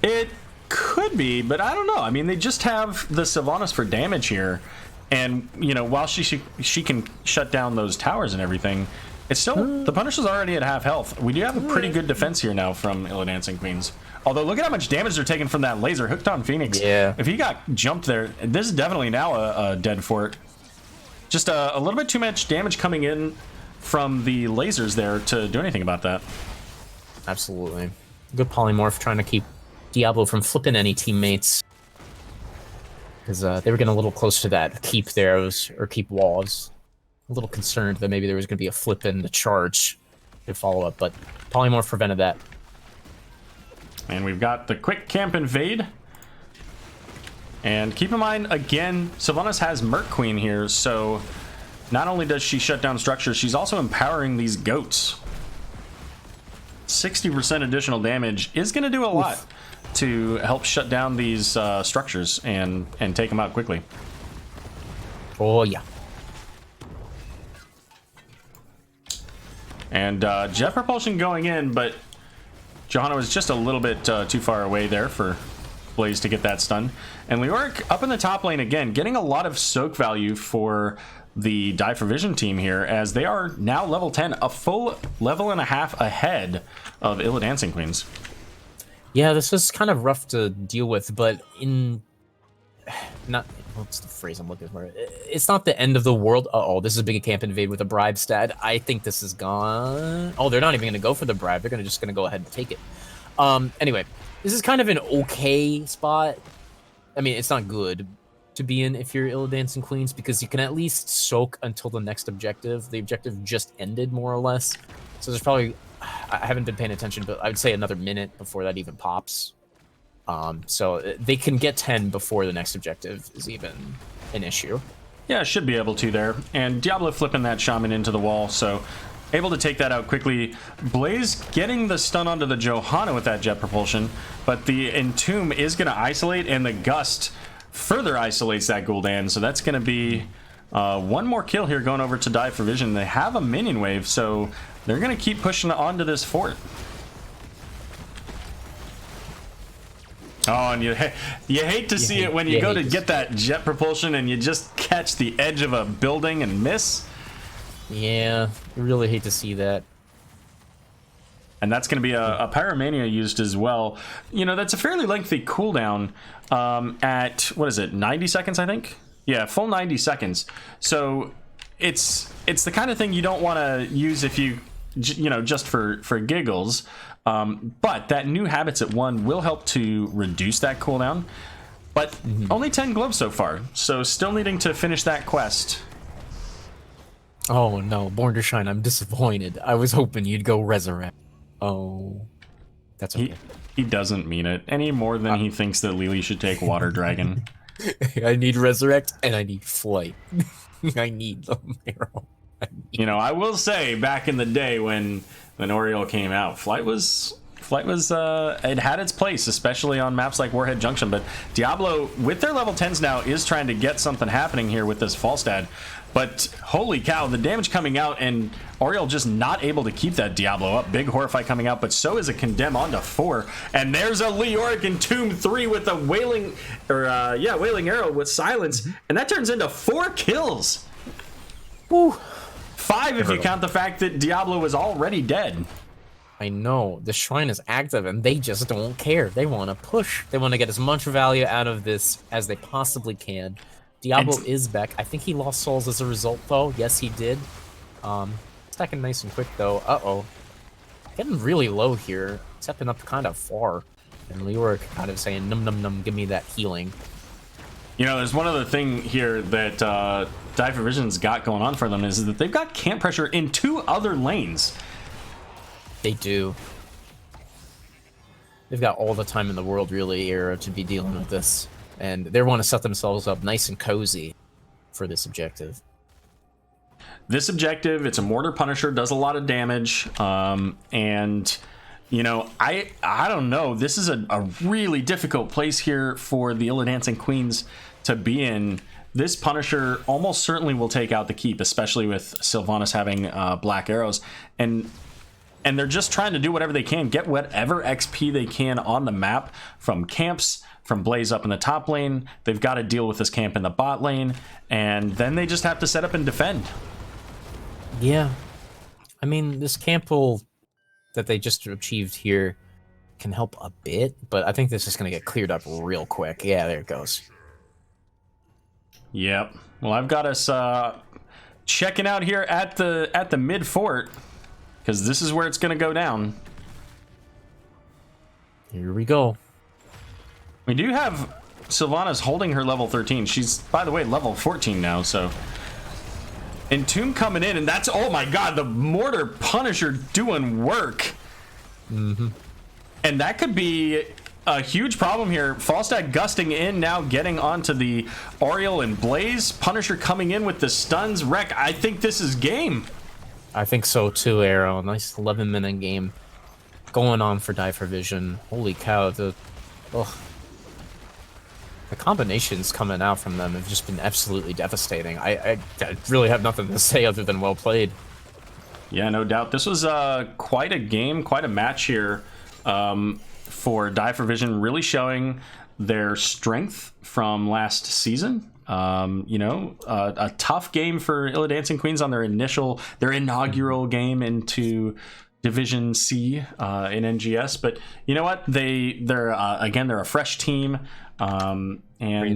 It could be, but I don't know. I mean, they just have the Sylvanas for damage here, and you know, while she can shut down those towers and everything, it's still the Punisher's already at half health. We do have a pretty good defense here now from Illidancing Queens. Although, look at how much damage they're taking from that laser. Hooked on Phoenix. Yeah. If he got jumped there, this is definitely now a dead fort. Just a little bit too much damage coming in from the lasers there to do anything about that. Absolutely. Good polymorph trying to keep Diablo from flipping any teammates. Because they were getting a little close to that keep there, or keep walls. A little concerned that maybe there was going to be a flip in the charge to follow up, but polymorph prevented that. And we've got the quick camp invade. And keep in mind, again, Sylvanas has Merc Queen here, so not only does she shut down structures, she's also empowering these goats. 60% additional damage is going to do a lot to help shut down these structures and take them out quickly. Oh, yeah. And jet propulsion going in, but Johanna was just a little bit too far away there for Blaze to get that stun. And Leoric up in the top lane again, getting a lot of soak value for the Die for Vision team here, as they are now level 10, a full level and a half ahead of Illidancing Queens. Yeah, this is kind of rough to deal with, but what's the phrase I'm looking for? It's not the end of the world. Uh-oh, this is a big camp invade with a bribe stat. I think this is gone. Oh, they're not even going to go for the bribe. They're just going to go ahead and take it. Anyway, this is kind of an okay spot. I mean, it's not good to be in if you're Illidancing Queens, because you can at least soak until the next objective. The objective just ended, more or less. So there's probably... I haven't been paying attention, but I would say another minute before that even pops. So they can get 10 before the next objective is even an issue. Yeah, should be able to there. And Diablo flipping that Shaman into the wall, so able to take that out quickly. Blaze getting the stun onto the Johanna with that jet propulsion, but the Entomb is going to isolate, and the Gust further isolates that Gul'dan, so that's going to be one more kill here going over to Die for Vision. They have a minion wave, so they're going to keep pushing onto this fort. Oh, and you hate to see it when you go to get that jet propulsion and you just catch the edge of a building and miss. Yeah, I really hate to see that. and that's going to be a Pyromania used as well. You know, that's a fairly lengthy cooldown at, what is it, 90 seconds, I think? Yeah, full 90 seconds. So it's the kind of thing you don't want to use if you know, just for giggles. But that new habits at 1 will help to reduce that cooldown. But only 10 gloves so far, so still needing to finish that quest. Oh no, Born to Shine, I'm disappointed. I was hoping you'd go Resurrect. Oh, that's okay. He doesn't mean it any more than he thinks that Lily should take Water Dragon. I need Resurrect and I need Flight. I need them, Aero. You know, I will say, back in the day when Oriole came out, Flight was it had its place, especially on maps like Warhead Junction. But Diablo, with their level 10s now, is trying to get something happening here with this Falstad. But holy cow, the damage coming out, and Oriole just not able to keep that Diablo up. Big Horrify coming out, but so is a Condemn onto 4. And there's a Leoric in Tomb 3 with a Wailing Arrow with Silence. And that turns into 4 kills. Woo. 5 if you count the fact that Diablo was already dead. I know, the shrine is active and they just don't care. They want to push. They want to get as much value out of this as they possibly can. Diablo is back. I think he lost souls as a result, though. Yes, he did. Stacking nice and quick, though. Uh-oh. Getting really low here. Stepping up kind of far. And Leoric kind of saying, num num num, give me that healing. You know, there's one other thing here that Dive Vision's got going on for them is that they've got camp pressure in 2 other lanes. They do. They've got all the time in the world, really, Aero, to be dealing with this. And they want to set themselves up nice and cozy for this objective. This objective, it's a Mortar Punisher, does a lot of damage. And, you know, I don't know. This is a really difficult place here for the Illidancing Queens to be in. This Punisher almost certainly will take out the keep, especially with Sylvanas having black arrows. And they're just trying to do whatever they can, get whatever XP they can on the map from camps, from Blaze up in the top lane. They've got to deal with this camp in the bot lane, and then they just have to set up and defend. Yeah. I mean, this camp that they just achieved here can help a bit, but I think this is going to get cleared up real quick. Yeah, there it goes. Yep. Well, I've got us checking out here at the mid fort, because this is where it's going to go down. Here we go. We do have Sylvanas holding her level 13. She's, by the way, level 14 now, so... Entomb coming in, and that's, oh my god, the Mortar Punisher doing work. Mm-hmm. And that could be a huge problem here. Falstad gusting in now, getting onto the Oriole and Blaze. Punisher coming in with the stuns. Wreck, I think this is game. I think so too, Aero. Nice 11-minute game going on for Dive Vision. Holy cow, the combinations coming out from them have just been absolutely devastating. I really have nothing to say other than well played. Yeah, no doubt. This was quite a game, quite a match here for Dive Vision, really showing their strength from last season. You know, a tough game for Illidancing Queens on their inaugural game into Division C in NGS. But you know what? They're a fresh team, and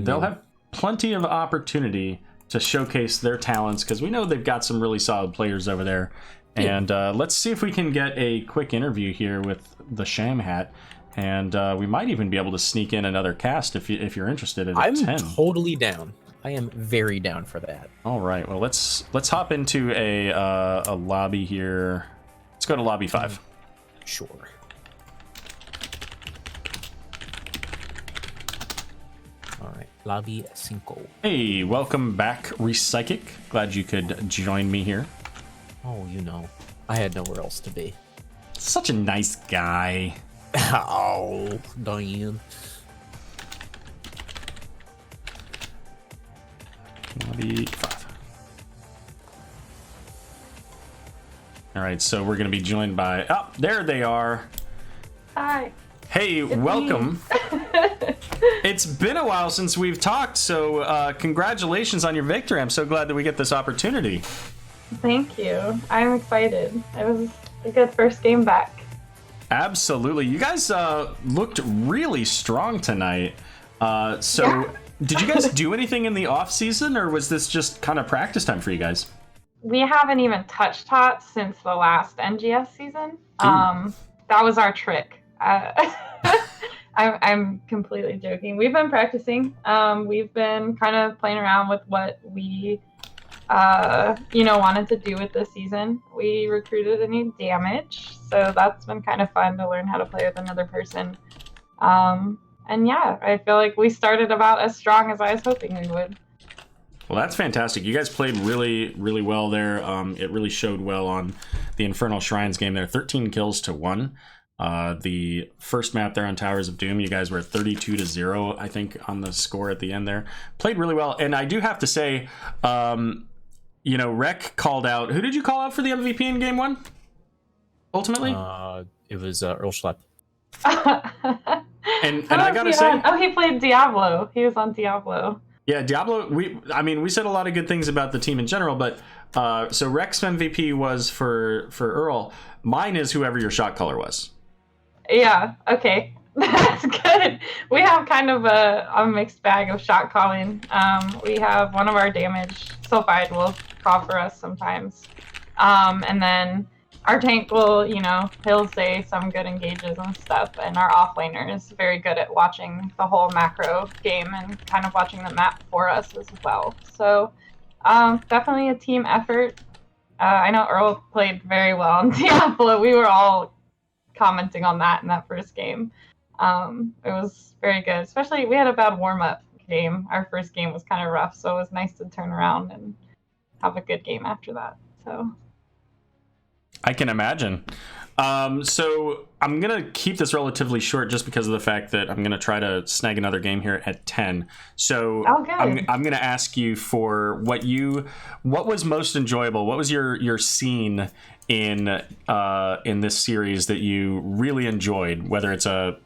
they'll have plenty of opportunity to showcase their talents, because we know they've got some really solid players over there. And let's see if we can get a quick interview here with the Sham Hat. And we might even be able to sneak in another cast if you're interested in I'm 10. Totally down. I am very down for that. All right. Well, let's hop into a lobby here. Let's go to lobby 5. Sure. All right. Lobby 5. Hey, welcome back, Repsychic. Glad you could join me here. Oh, you know, I had nowhere else to be. Such a nice guy. Oh, Diane. Lobby 5. All right, so we're going to be joined by... Oh, there they are. Hi. Hey, welcome. It's been a while since we've talked, so congratulations on your victory. I'm so glad that we get this opportunity. Thank you. I'm excited. It was a good first game back. Absolutely. You guys looked really strong tonight. Did you guys do anything in the off season, or was this just kind of practice time for you guys? We haven't even touched HOTS since the last NGS season. That was our trick. I'm completely joking. We've been practicing. We've been kind of playing around with what we, wanted to do with this season. We recruited a new damage, so that's been kind of fun to learn how to play with another person. And yeah, I feel like we started about as strong as I was hoping we would. Well, that's fantastic. You guys played really, really well there. It really showed well on the Infernal Shrines game there. 13 kills to 1. The first map there on Towers of Doom, you guys were 32-0, I think, on the score at the end there. Played really well. And I do have to say, Rec called out. Who did you call out for the MVP in game 1? Ultimately? It was Earl Schlepp. and I gotta say, he played Diablo. He was on Diablo. Yeah, Diablo. We said a lot of good things about the team in general, but so Rec's MVP was for Earl. Mine is whoever your shot caller was. Yeah. Okay. That's good. We have kind of a mixed bag of shot calling. We have one of our damage, Sulfide, will call for us sometimes, and then our tank will, he'll say some good engages and stuff, and our offlaner is very good at watching the whole macro game and kind of watching the map for us as well. So definitely a team effort. I know Earl played very well in Diablo. We were all commenting on that in that first game. It was very good, especially we had a bad warm-up game. Our first game was kind of rough, so it was nice to turn around and have a good game after that. So I can imagine. So I'm going to keep this relatively short just because of the fact that I'm going to try to snag another game here at 10. So I'm going to ask you for what was most enjoyable. What was your scene in this series that you really enjoyed, whether it's a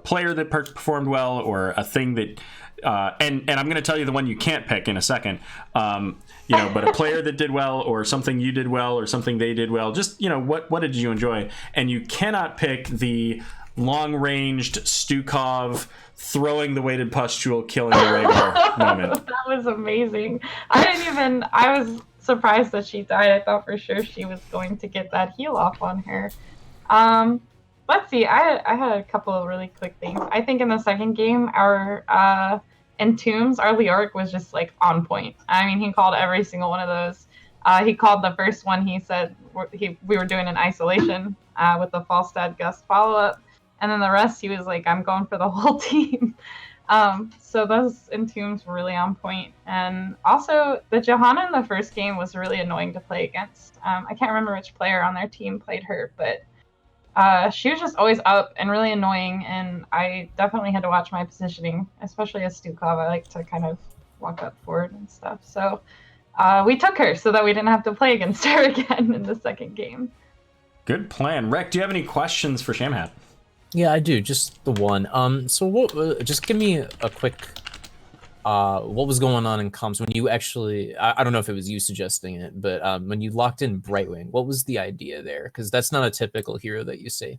player that performed well or a thing that and I'm going to tell you the one you can't pick in a second. But a player that did well, or something you did well, or something they did well. Just, what did you enjoy? And you cannot pick the long-ranged Stukov throwing the weighted pustule, killing the regular moment. That was amazing. I was surprised that she died. I thought for sure she was going to get that heal off on her. Let's see. I had a couple of really quick things. I think in the second game, our Entombs, our Leoric was just like on point. I mean, he called every single one of those. He called the first one. He said we were doing an isolation with the Falstad Gust follow-up, and then the rest he was like, I'm going for the whole team. So those Entombs were really on point. And also the Johanna in the first game was really annoying to play against. I can't remember which player on their team played her, but she was just always up and really annoying, and I definitely had to watch my positioning, especially as Stukov. I like to kind of walk up forward and stuff. So we took her so that we didn't have to play against her again in the second game. Good plan. Rec, do you have any questions for Shamhat? Yeah, I do. Just the one. So just give me a quick what was going on in comms when you actually, I don't know if it was you suggesting it, but when you locked in Brightwing, what was the idea there? Because that's not a typical hero that you see.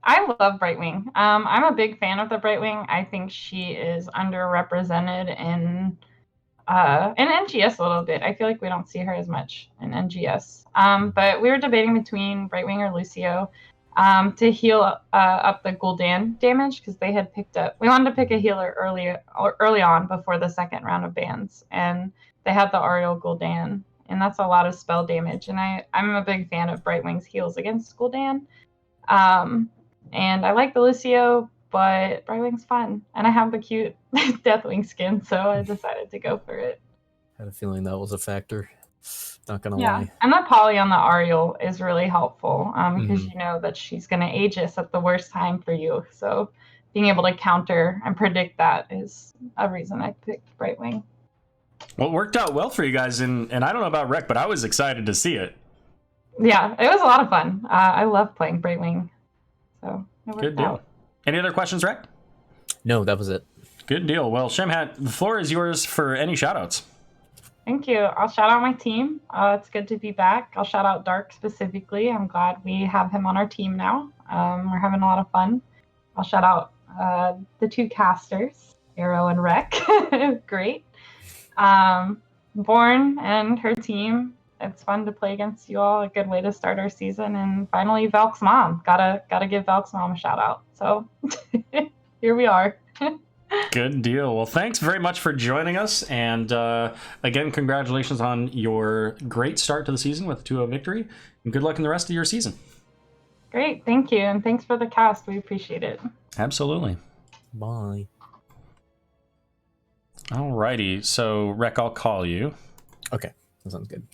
I love Brightwing. I'm a big fan of the Brightwing. I think she is underrepresented in NGS a little bit. I feel like we don't see her as much in NGS. But we were debating between Brightwing or Lucio to heal up the Gul'dan damage, because they had picked up. We wanted to pick a healer early on before the second round of bans, and they had the Aero Gul'dan, and that's a lot of spell damage. And I'm a big fan of Brightwing's heals against Gul'dan. And I like the Lucio, but Brightwing's fun, and I have the cute Deathwing skin, so I decided to go for it. I had a feeling that was a factor. Not gonna lie. And the poly on the Ariel is really helpful because you know that she's gonna Aegis at the worst time for you. So being able to counter and predict that is a reason I picked Brightwing. Well, it worked out well for you guys, and I don't know about Rec, but I was excited to see it. Yeah, it was a lot of fun. I love playing Brightwing. So it worked Good deal. out. Any other questions, Rec? No, that was it. Good deal. Well, Shamhat, the floor is yours for any shoutouts. Thank you. I'll shout out my team. It's good to be back. I'll shout out Dark specifically. I'm glad we have him on our team now. We're having a lot of fun. I'll shout out the 2 casters, Aero and Rec. Great. Born and her team. It's fun to play against you all. A good way to start our season. And finally, Valk's mom. Gotta give Valk's mom a shout out. So here we are. Good deal. Well, thanks very much for joining us. And again, congratulations on your great start to the season with a 2-0 victory. And good luck in the rest of your season. Great. Thank you. And thanks for the cast. We appreciate it. Absolutely. Bye. Alrighty. So, Rec, I'll call you. Okay, that sounds good.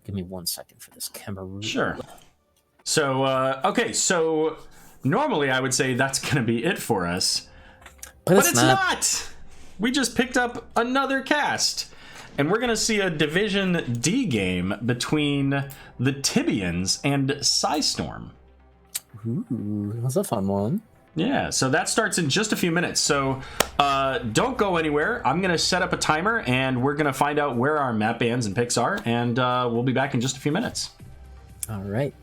Give me 1 second for this camera. Sure. So, okay, so normally I would say that's going to be it for us. But it's not! We just picked up another cast. And we're going to see a Division D game between the Tibians and Psystorm. Ooh, that's a fun one. Yeah, so that starts in just a few minutes. So don't go anywhere. I'm going to set up a timer, and we're going to find out where our map bans and picks are. And we'll be back in just a few minutes. All right.